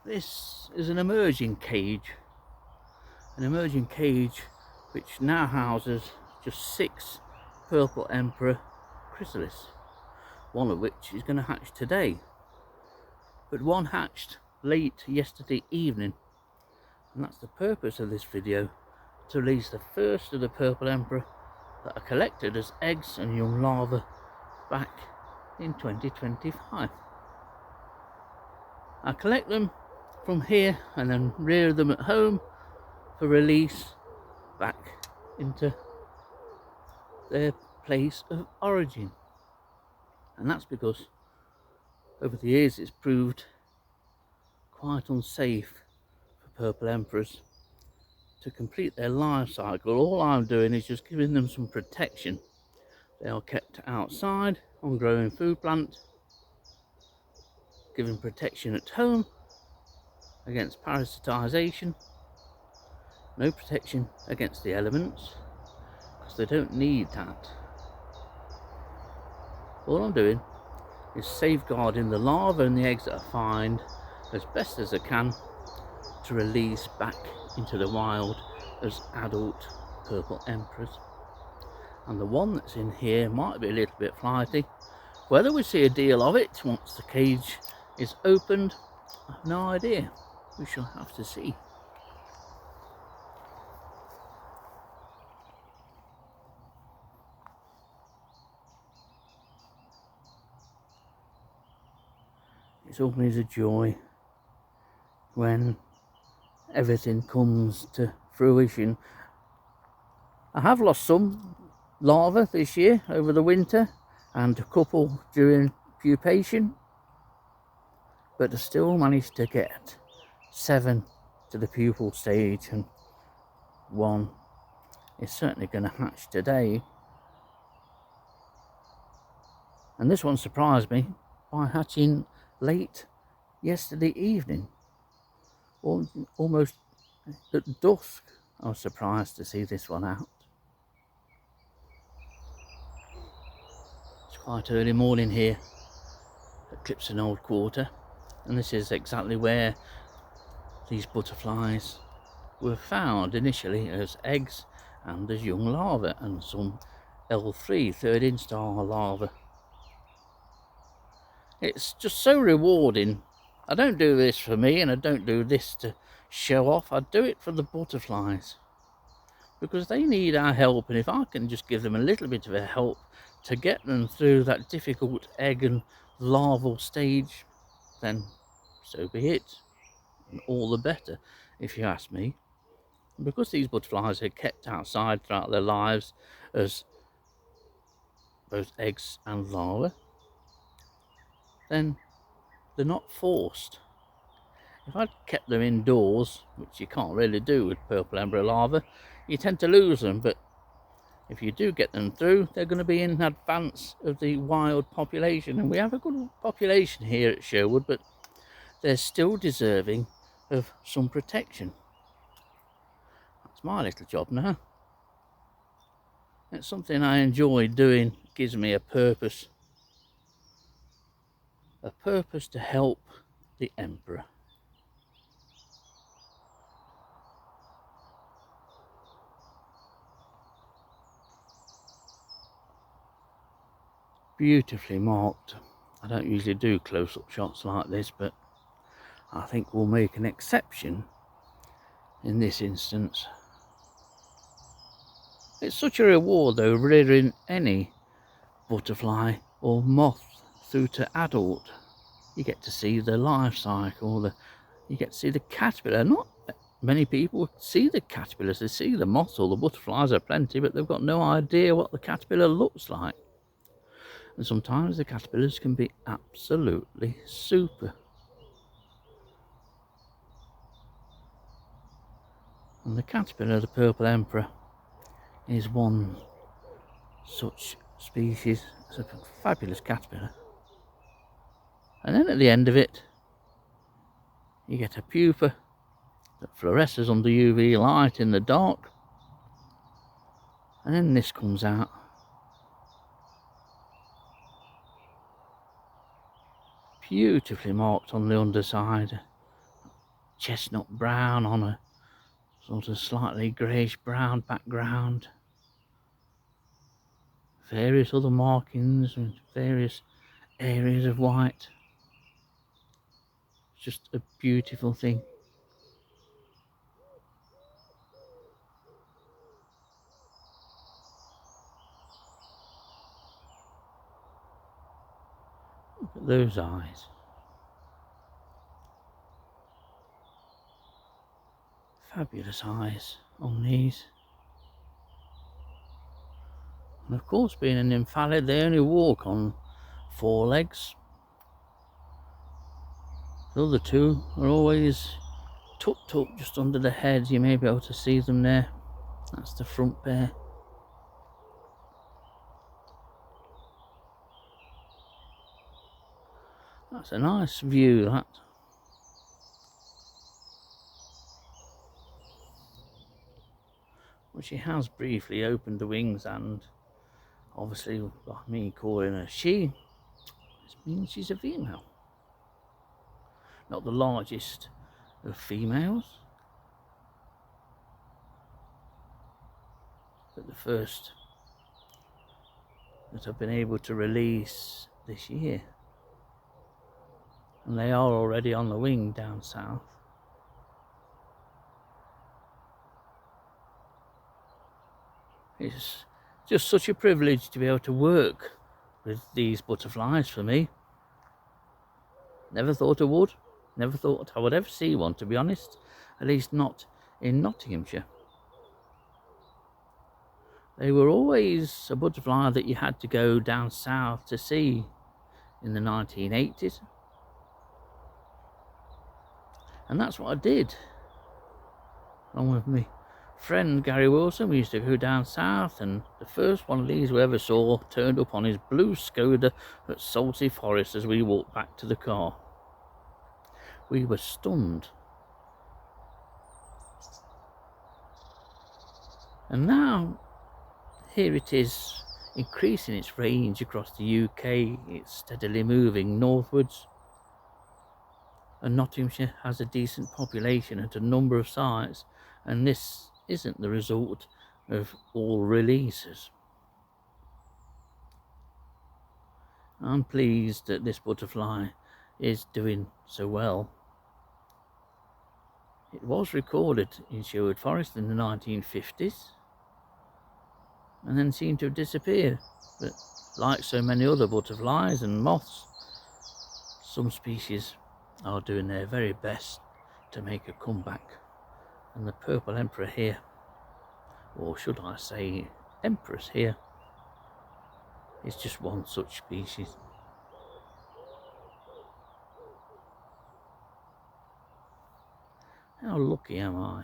This is an emerging cage which now houses just 6 purple emperor chrysalis, one of which is going to hatch today, but one hatched late yesterday evening, and that's the purpose of this video, to release the first of the purple emperor that are collected as eggs and young larvae back in 2025. I collect them from here and then rear them at home for release back into their place of origin. And that's because over the years it's proved quite unsafe for purple emperors to complete their life cycle. All I'm doing is just giving them some protection. They are kept outside on growing food plant, given protection at home against parasitization, no protection against the elements because they don't need that. All I'm doing is safeguarding the larvae and the eggs that I find as best as I can to release back into the wild as adult purple emperors. And the one that's in here might be a little bit flighty. Whether we see a deal of it once the cage is opened, I have no idea. We shall have to see. It's always a joy when everything comes to fruition. I have lost some larvae this year over the winter and a couple during pupation, but I still managed to get 7 to the pupal stage, and one is certainly going to hatch today. And this one surprised me by hatching late yesterday evening, almost at dusk. I was surprised to see this one out. It's quite early morning here at Clipson Old Quarter, and this is exactly where these butterflies were found initially, as eggs and as young larvae, and some L3 third instar larvae. It's just so rewarding. I don't do this for me, and I don't do this to show off. I do it for the butterflies because they need our help, and if I can just give them a little bit of a help to get them through that difficult egg and larval stage, then so be it. And all the better, if you ask me. And because these butterflies are kept outside throughout their lives as both eggs and larvae, then they're not forced. If I'd kept them indoors, which you can't really do with purple emperor larvae, you tend to lose them, but if you do get them through, they're going to be in advance of the wild population. And we have a good population here at Sherwood, but they're still deserving of some protection. That's my little job now. It's something I enjoy doing. It gives me a purpose to help the emperor. Beautifully marked. I don't usually do close-up shots like this, but I think we'll make an exception in this instance. It's such a reward though, rearing any butterfly or moth through to adult. You get to see the life cycle, you get to see the caterpillar. Not many people see the caterpillars. They see the moths or the butterflies are plenty, but they've got no idea what the caterpillar looks like. And sometimes the caterpillars can be absolutely super. And the caterpillar, the purple emperor, is one such species. It's a fabulous caterpillar. And then at the end of it, you get a pupa that fluoresces under UV light in the dark. And then this comes out. Beautifully marked on the underside. chestnut brown on a sort of slightly greyish brown background. Various other markings and various areas of white. It's just a beautiful thing. Look at those eyes. Fabulous eyes on these. And of course, being an invalid, they only walk on 4 legs. The other 2 are always tucked up just under the head. You may be able to see them there. That's the front pair. That's a nice view, that. Well, she has briefly opened the wings, and obviously, by me calling her she, this means she's a female. Not the largest of females, but the first that I've been able to release this year. And they are already on the wing down south. It's just such a privilege to be able to work with these butterflies for me. Never thought I would. Never thought I would ever see one, to be honest. At least not in Nottinghamshire. They were always a butterfly that you had to go down south to see in the 1980s. And that's what I did. Along with my friend Gary Wilson, we used to go down south, and the first one of these we ever saw turned up on his blue Skoda at Sherwood Forest as we walked back to the car. We were stunned. And now, here it is, increasing its range across the UK. It's steadily moving northwards. And Nottinghamshire has a decent population at a number of sites, and this isn't the result of all releases. I'm pleased that this butterfly is doing so well. It was recorded in Sherwood Forest in the 1950s and then seemed to have disappeared, but like so many other butterflies and moths, some species are doing their very best to make a comeback. And the purple emperor here, or should I say empress here, is just one such species. How lucky am I?